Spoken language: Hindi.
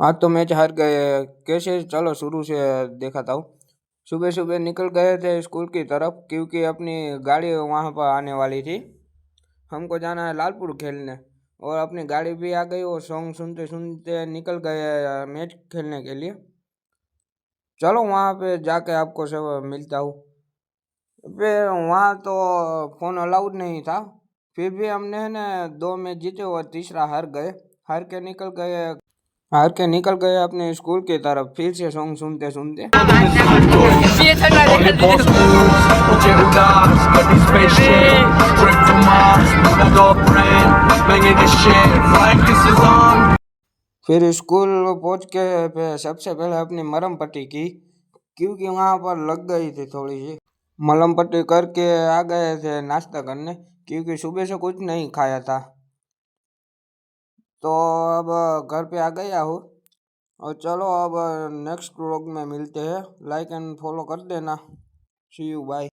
हाँ तो मैच हार गए। कैसे? चलो शुरू से दिखाता हूँ। सुबह सुबह निकल गए थे स्कूल की तरफ क्योंकि अपनी गाड़ी वहाँ पर आने वाली थी। हमको जाना है लालपुर खेलने और अपनी गाड़ी भी आ गई और सॉन्ग सुनते सुनते निकल गए मैच खेलने के लिए। चलो वहाँ पे जाके आपको सब मिलता हूँ। फिर वहाँ तो फ़ोन अलाउड नहीं था। फिर भी हमने है ना 2 मैच जीते और तीसरा हार गए। हार के निकल गए हार के निकल गए अपने स्कूल की तरफ फिर से सॉन्ग सुनते सुनते। फिर स्कूल पहुंच के सबसे पहले अपनी मरहम पट्टी की क्योंकि वहां पर लग गई थी थोड़ी सी। मलहम पट्टी करके आ गए थे नाश्ता करने क्योंकि सुबह से कुछ नहीं खाया था। तो अब घर पे आ गया हूँ और चलो अब नेक्स्ट व्लॉग में मिलते हैं। लाइक एंड फॉलो कर देना। सी यू बाय।